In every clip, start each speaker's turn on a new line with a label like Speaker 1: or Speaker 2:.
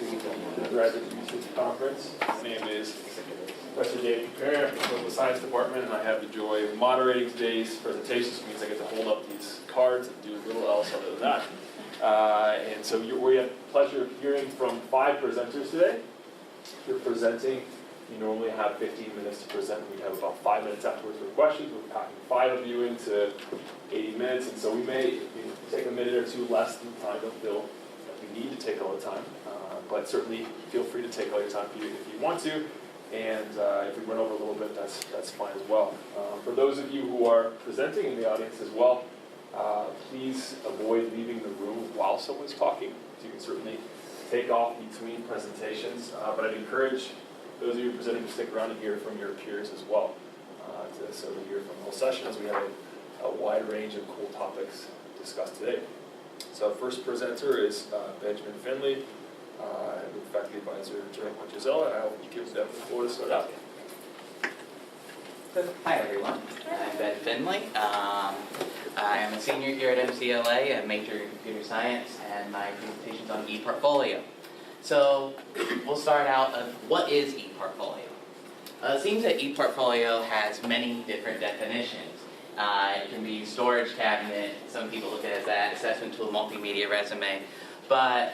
Speaker 1: to the Undergraduate Research Conference. My name is Professor David Perry. I'm from the Science Department, and I have the joy of moderating today's presentation, which means I get to hold up these cards and do little else other than that. And so we have the pleasure of hearing from 5 presenters today. If you're presenting, you normally have 15 minutes to present. We have about 5 minutes afterwards for questions. We're packing 5 of you into 80 minutes, and so we may take a minute or two less than time. Don't feel like we need to take all the time, but certainly feel free to take all your time if you want to. And if we run over a little bit, that's fine as well. For those of you who are presenting in the audience as well, please avoid leaving the room while someone's talking. So you can certainly take off between presentations, but I'd encourage those of you presenting to stick around and hear from your peers as well, to sort of hear from the whole session as we have a wide range of cool topics discussed today. So first presenter is Benjamin Finley, with faculty advisor Jeremy Giselle, and I'll give them the floor to start out.
Speaker 2: Hi everyone, I'm Ben Finley. I am a senior here at MCLA, a major in computer science, and my presentation's on ePortfolio. So we'll start out of what is ePortfolio? It seems that ePortfolio has many different definitions. It can be storage cabinet, some people look at it as that, assessment tool, multimedia resume, but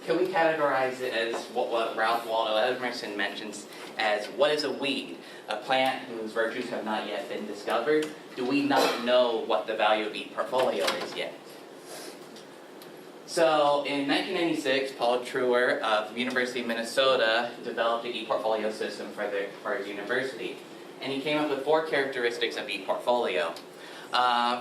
Speaker 2: can we categorize it as what Ralph Waldo Emerson mentions as what is a weed? A plant whose virtues have not yet been discovered? Do we not know what the value of ePortfolio is yet? So in 1996, Paul Truer of University of Minnesota developed an ePortfolio system for his university. And he came up with 4 characteristics of ePortfolio.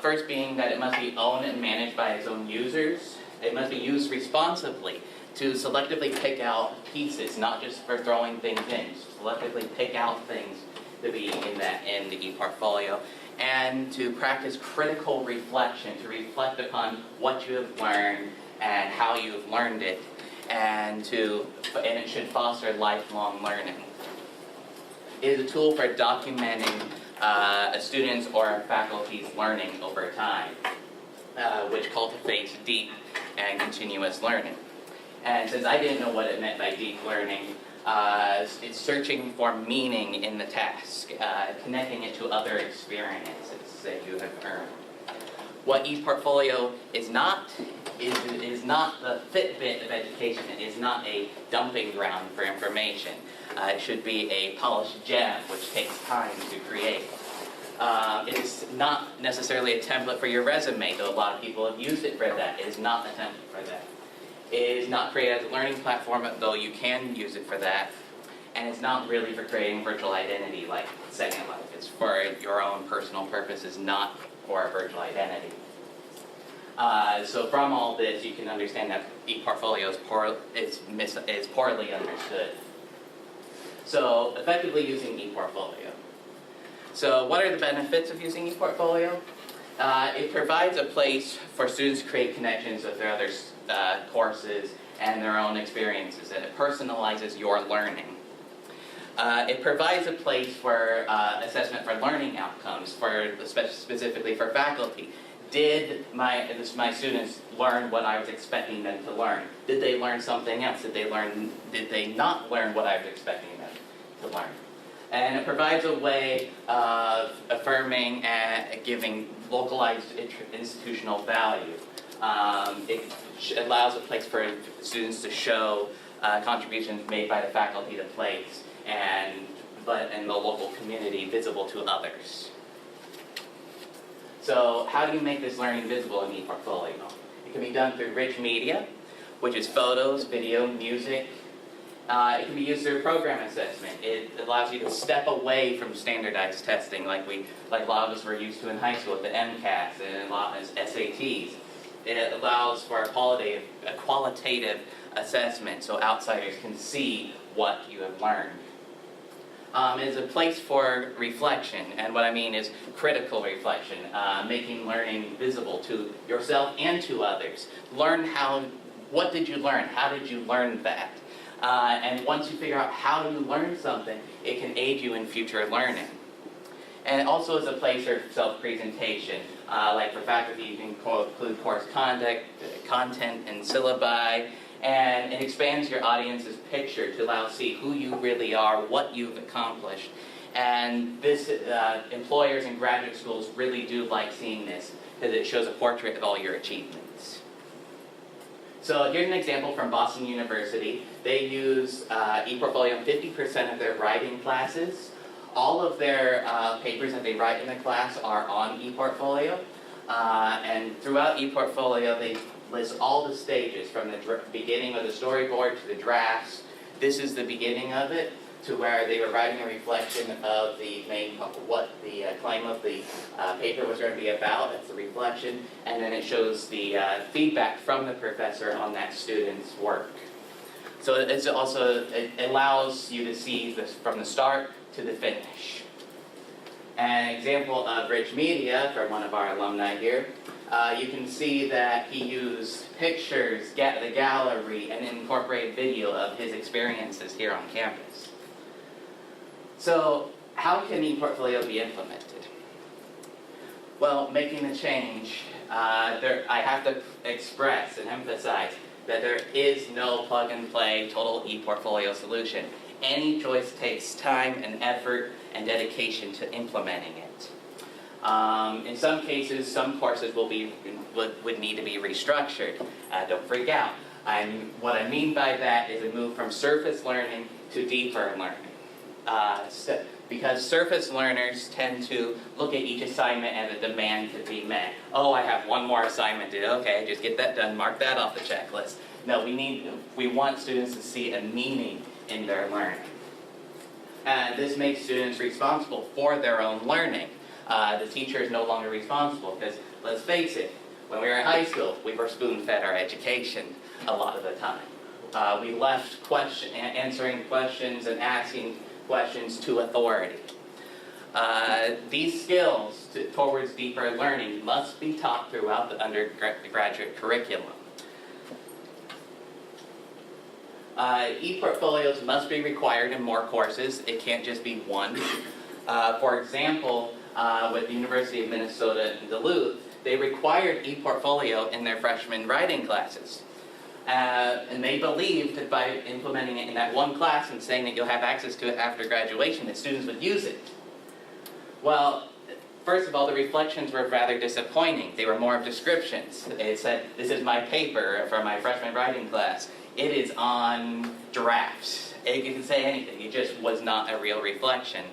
Speaker 2: First being that it must be owned and managed by its own users. It must be used responsibly to selectively pick out pieces, not just for throwing things in. Selectively pick out things to be in the ePortfolio. And to practice critical reflection, to reflect upon what you have learned and how you have learned it, and it should foster lifelong learning. It is a tool for documenting a student's or a faculty's learning over time, which cultivates deep and continuous learning. And since I didn't know what it meant by deep learning, it's searching for meaning in the task, connecting it to other experiences that you have earned. What ePortfolio is not the Fitbit of education. It is not a dumping ground for information. It should be a polished gem, which takes time to create. It is not necessarily a template for your resume, though a lot of people have used it for that. It is not a template for that. It is not created as a learning platform, though you can use it for that. And it's not really for creating virtual identity like Second Life. It's for your own personal purposes, not for a virtual identity. So from all this, you can understand that ePortfolio is poorly understood. So effectively using ePortfolio. So what are the benefits of using ePortfolio? It provides a place for students to create connections with their other courses and their own experiences, and it personalizes your learning. It provides a place for assessment for learning outcomes, specifically for faculty. Did my students learn what I was expecting them to learn? Did they learn something else? Did they not learn what I was expecting them to learn? And it provides a way of affirming and giving localized institutional value. It allows a place for students to show contributions made by the faculty to place and the local community visible to others. So how do you make this learning visible in ePortfolio? It can be done through rich media, which is photos, video, music. It can be used through program assessment. It allows you to step away from standardized testing like a lot of us were used to in high school with the MCAS and a lot of SATs. It allows for a qualitative assessment so outsiders can see what you have learned. It is a place for reflection, and what I mean is critical reflection, making learning visible to yourself and to others. What did you learn? How did you learn that? And once you figure out how you learned something, it can aid you in future learning. And it also is a place for self-presentation. Like for faculty, you can include course content and syllabi, and it expands your audience's picture to allow to see who you really are, what you've accomplished. And this, employers and graduate schools really do like seeing this, because it shows a portrait of all your achievements. So here's an example from Boston University. They use ePortfolio in 50% of their writing classes. All of their papers that they write in the class are on ePortfolio. And throughout ePortfolio, they list all the stages, from the beginning of the storyboard to the drafts. This is the beginning of it, to where they were writing a reflection of the main, what the claim of the paper was going to be about. That's the reflection. And then it shows the feedback from the professor on that student's work. So it's also, it allows you to see this from the start to the finish. An example of Rich Media from one of our alumni here, you can see that he used pictures, the gallery, and incorporated video of his experiences here on campus. So how can ePortfolio be implemented? Well, making the change, I have to express and emphasize that there is no plug-and-play total ePortfolio solution. Any choice takes time and effort and dedication to implementing it. In some cases, some courses would need to be restructured. Don't freak out. What I mean by that is a move from surface learning to deeper learning. Because surface learners tend to look at each assignment as a demand to be met. Oh, I have one more assignment to do. Okay, just get that done, mark that off the checklist. No, we want students to see a meaning in their learning. This makes students responsible for their own learning. The teacher is no longer responsible, because let's face it, when we were in high school, we were spoon-fed our education a lot of the time. We left answering questions and asking questions to authority. These skills towards deeper learning must be taught throughout the undergraduate curriculum. ePortfolios must be required in more courses. It can't just be one. For example, with the University of Minnesota in Duluth, they required ePortfolio in their freshman writing classes. And they believed that by implementing it in that one class and saying that you'll have access to it after graduation, that students would use it. Well, first of all, the reflections were rather disappointing. They were more of descriptions. It said, this is my paper from my freshman writing class. It is on drafts. It can say anything. It just was not a real reflection.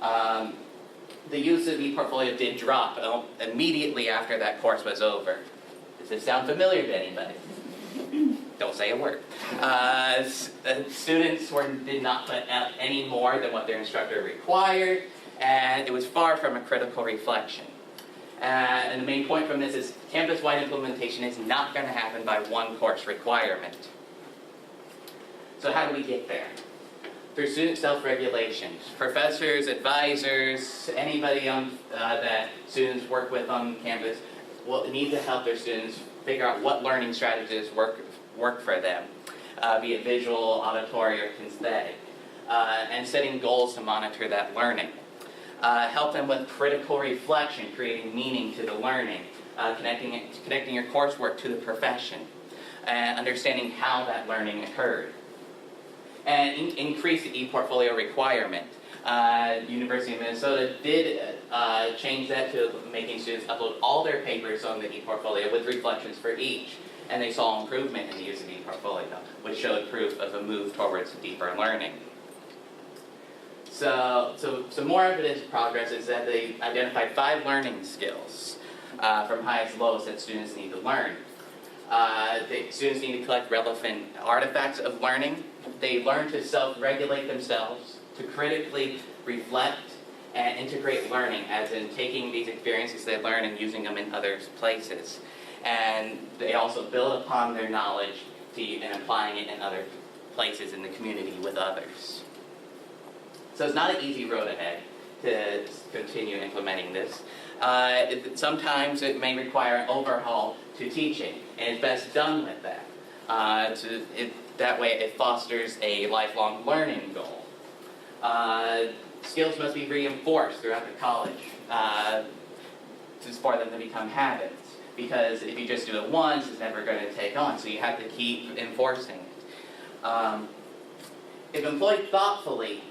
Speaker 2: The use of ePortfolio did drop immediately after that course was over. Does this sound familiar to anybody? Don't say a word. Students did not put out any more than what their instructor required, and it was far from a critical reflection. And the main point from this is campus-wide implementation is not going to happen by one course requirement. So how do we get there? Through student self-regulation. Professors, advisors, anybody that students work with on campus will need to help their students figure out what learning strategies work for them, be it visual, auditory, or kinesthetic, and setting goals to monitor that learning. Help them with critical reflection, creating meaning to the learning, connecting your coursework to the profession, and understanding how that learning occurred. And increase the ePortfolio requirement. University of Minnesota did change that to making students upload all their papers on the ePortfolio with reflections for each. And they saw improvement in the use of ePortfolio, which showed proof of a move towards deeper learning. So more evidence of progress is that they identified 5 learning skills from highest to lowest that students need to learn. Students need to collect relevant artifacts of learning. They learn to self-regulate themselves, to critically reflect and integrate learning, as in taking these experiences they learn and using them in other places. And they also build upon their knowledge and applying it in other places in the community with others. So it's not an easy road ahead to continue implementing this. Sometimes it may require an overhaul to teaching, and it's best done with that. That way it fosters a lifelong learning goal. Skills must be reinforced throughout the college for them to become habits. because if you just do it once, it's never going to take on, so you have to keep enforcing it. If employed thoughtfully,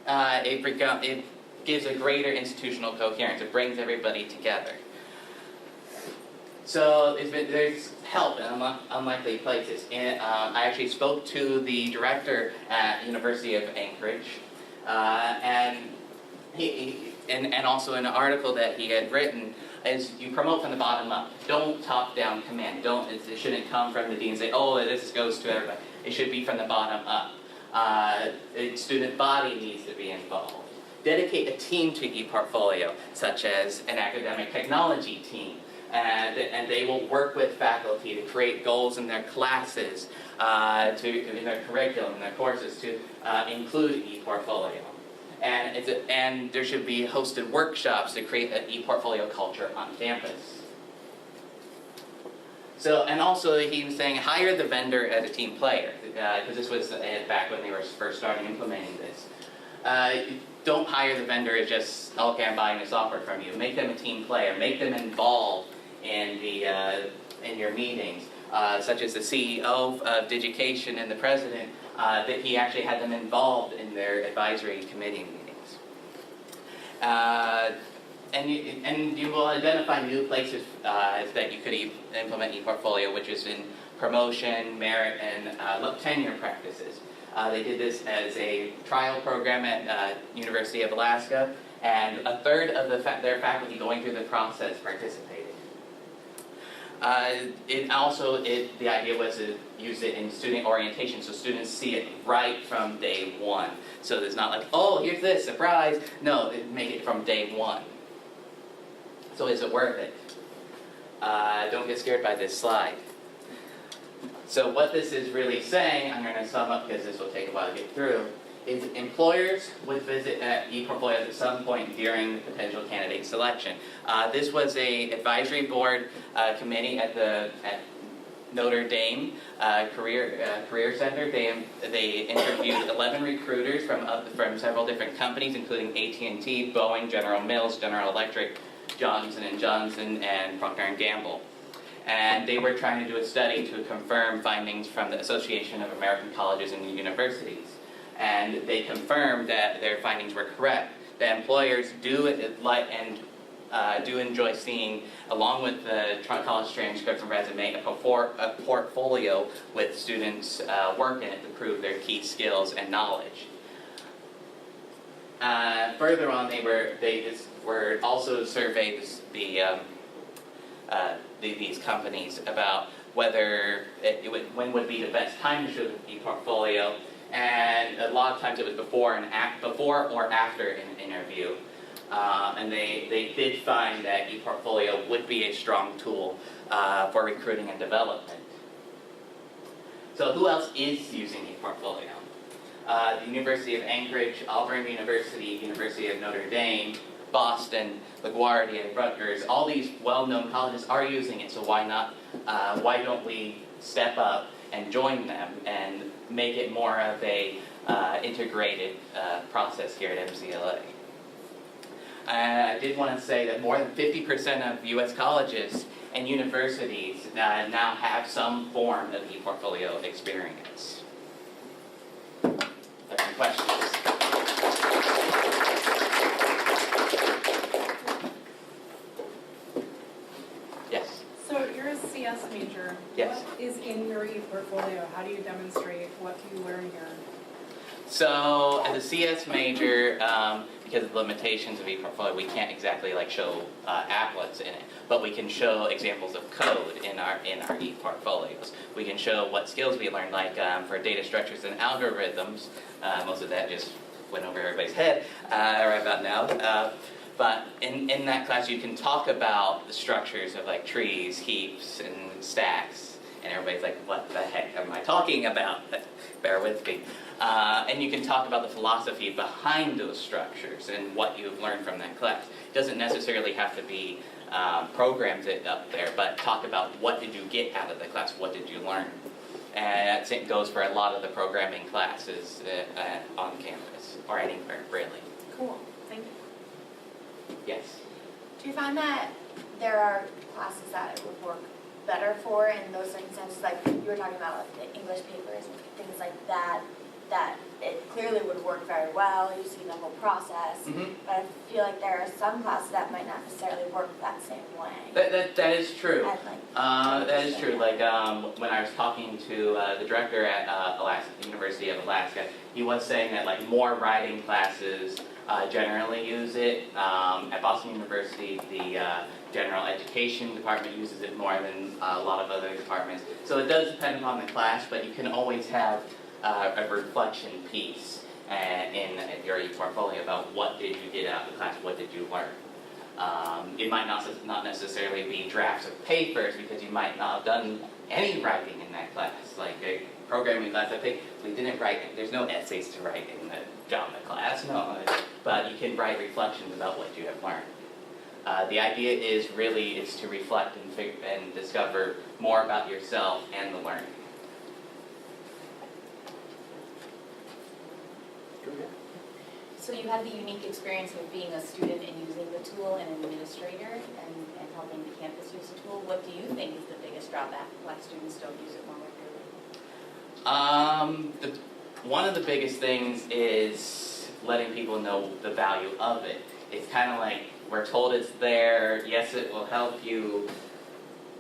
Speaker 2: it gives a greater institutional coherence. It brings everybody together. So there's help in unlikely places. And I actually spoke to the director at University of Anchorage, and also in an article that he had written, is you promote from the bottom up. Don't top-down command. It shouldn't come from the dean and say, oh, this goes to everybody. It should be from the bottom up. The student body needs to be involved. Dedicate a team to ePortfolio, such as an academic technology team. And they will work with faculty to create goals in their classes, in their curriculum, in their courses, to include ePortfolio. And there should be hosted workshops to create an ePortfolio culture on campus. So, and also he was saying hire the vendor as a team player, because this was back when they were first starting implementing this. Don't hire the vendor as just, okay, I'm buying the software from you. Make them a team player. Make them involved in your meetings, such as the CEO of Digication and the president, that he actually had them involved in their advisory committee meetings. And you will identify new places that you could implement ePortfolio, which is in promotion, merit, and tenure practices. They did this as a trial program at University of Alaska, and a third of their faculty going through the process participated. The idea was to use it in student orientation, so students see it right from day one. So it's not like, oh, here's this, surprise. No, make it from day one. So is it worth it? Don't get scared by this slide. So what this is really saying, I'm going to sum up because this will take a while to get through, is employers would visit ePortfolios at some point during the potential candidate selection. This was a advisory board committee at Notre Dame Career Center. They interviewed 11 recruiters from several different companies, including AT&T, Boeing, General Mills, General Electric, Johnson & Johnson, and Procter & Gamble. And they were trying to do a study to confirm findings from the Association of American Colleges and Universities. And they confirmed that their findings were correct. That employers do enjoy seeing, along with the college transcript and resume, a portfolio with students' work in it to prove their key skills and knowledge. Further on, they were also surveyed these companies about when would be the best time to show the ePortfolio, and a lot of times it was before or after an interview, and they did find that ePortfolio would be a strong tool for recruiting and development. So who else is using ePortfolio? The University of Anchorage, Auburn University, University of Notre Dame, Boston, LaGuardia, Rutgers, all these well-known colleges are using it, so why not? Why don't we step up and join them and make it more of a integrated process here at MCLA? I did want to say that more than 50% of U.S. colleges and universities now have some form of ePortfolio experience. Any questions? Yes.
Speaker 3: So you're a CS major.
Speaker 2: Yes.
Speaker 3: What is in your ePortfolio? How do you demonstrate what you learn here?
Speaker 2: So as a CS major, because of the limitations of ePortfolio, we can't exactly show applets in it, but we can show examples of code in our ePortfolios. We can show what skills we learned, for data structures and algorithms. Most of that just went over everybody's head right about now. But in that class, you can talk about the structures of trees, heaps, and stacks, and everybody's like, what the heck am I talking about? Bear with me. And you can talk about the philosophy behind those structures and what you've learned from that class. It doesn't necessarily have to be programs up there, but talk about what did you get out of the class, what did you learn. And that same goes for a lot of the programming classes on campus, or anywhere, really.
Speaker 3: Cool, thank you.
Speaker 2: Yes?
Speaker 4: Do you find that there are classes that it would work better for in those circumstances, like you were talking about like the English papers and things like that, that it clearly would work very well, you see the whole process. But I feel like there are some classes that might not necessarily work that same way.
Speaker 2: That is true.
Speaker 4: And, like,
Speaker 2: That is true. Like when I was talking to the director at University of Alaska, he was saying that like more writing classes generally use it. At Boston University, the general education department uses it more than a lot of other departments. So it does depend upon the class, but you can always have a reflection piece in your ePortfolio about what did you get out of the class, what did you learn. It might not necessarily be drafts of papers because you might not have done any writing in that class. Like a programming class, I think we didn't write, there's no essays to write in the Java class, no, but you can write reflections about what you have learned. The idea is really to reflect and discover more about yourself and the learning.
Speaker 5: So you have the unique experience of being a student and using the tool and an administrator and helping the campus use the tool. What do you think is the biggest drawback why students don't use it more regularly?
Speaker 2: One of the biggest things is letting people know the value of it. It's kind of like we're told it's there, yes it will help you,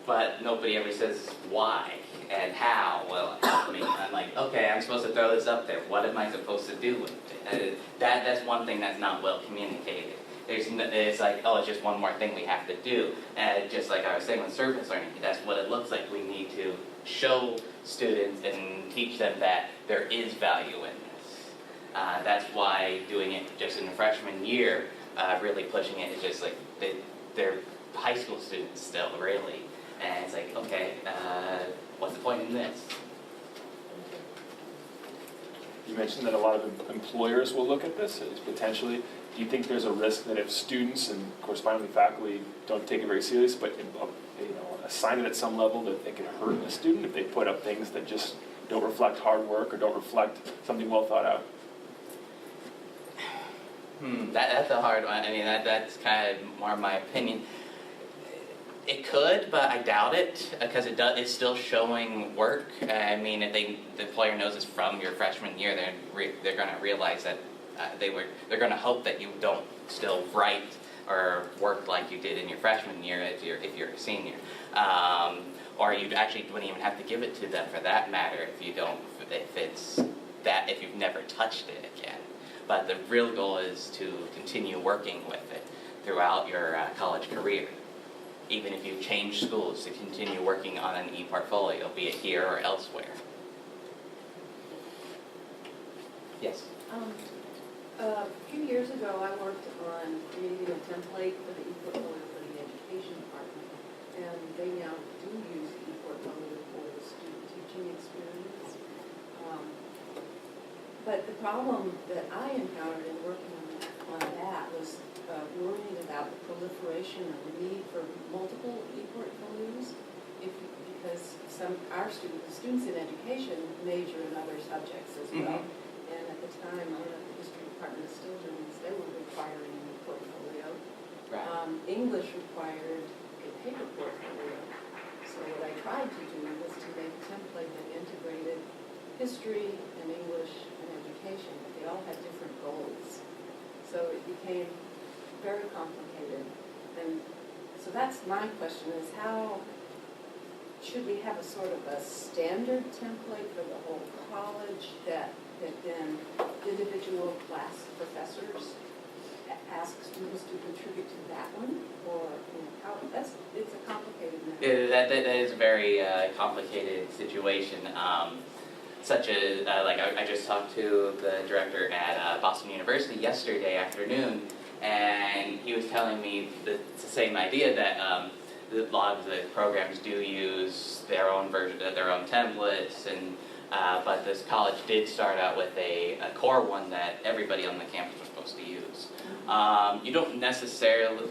Speaker 2: but nobody ever says why and how will it help me. I'm like, okay, I'm supposed to throw this up there. What am I supposed to do with it? That's one thing that's not well communicated. It's like, oh, it's just one more thing we have to do. And just like I was saying with surface learning, that's what it looks like. We need to show students and teach them that there is value in this. That's why doing it just in the freshman year, really pushing it is just like, they're high school students still, really. And it's like, okay, what's the point in this?
Speaker 1: You mentioned that a lot of employers will look at this as potentially. Do you think there's a risk that if students and correspondingly faculty don't take it very serious, but assign it at some level, that they can hurt a student if they put up things that just don't reflect hard work or don't reflect something well thought out?
Speaker 2: That's a hard one. I mean, that's kind of more my opinion. It could, but I doubt it, because it's still showing work. I mean, if the employer knows it's from your freshman year, they're going to realize that they're going to hope that you don't still write or work like you did in your freshman year if you're a senior. Or you actually wouldn't even have to give it to them for that matter if you've never touched it again. But the real goal is to continue working with it throughout your college career. Even if you change schools, to continue working on an ePortfolio, be it here or elsewhere. Yes?
Speaker 6: A few years ago, I worked on creating a template for the ePortfolio for the education department, and they now do use the ePortfolio for the student teaching experience. But the problem that I encountered in working on that was worrying about the proliferation of the need for multiple ePortfolios, because the students in education major in other subjects as well. And at the time, I don't know if the history department is still doing this, they were requiring an ePortfolio.
Speaker 2: Right.
Speaker 6: English required a paper portfolio. So what I tried to do was to make a template that integrated history and English and education, but they all had different goals. So it became very complicated. And so that's my question, is how should we have a sort of a standard template for the whole college that then individual class professors ask students to contribute to that one? Or how, it's a complicated matter.
Speaker 2: That is a very complicated situation. Such as, like I just talked to the director at Boston University yesterday afternoon, and he was telling me the same idea that a lot of the programs do use their own version, their own templates, and but this college did start out with a core one that everybody on the campus was supposed to use. You don't necessarily,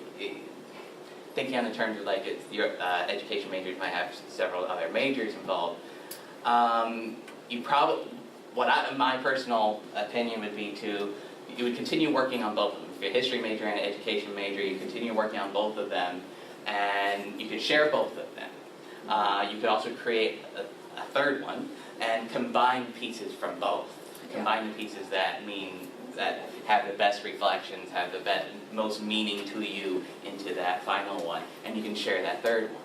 Speaker 2: thinking on the terms of like your education majors might have several other majors involved. You probably, my personal opinion would be you would continue working on both of them. If you're a history major and an education major, you continue working on both of them, and you can share both of them. You could also create a third one and combine pieces from both. Combine the pieces that have the best reflections, have the most meaning to you into that final one, and you can share that third one.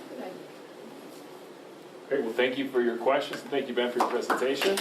Speaker 6: Good idea.
Speaker 1: Great, well, thank you for your questions, and thank you, Ben, for your presentation.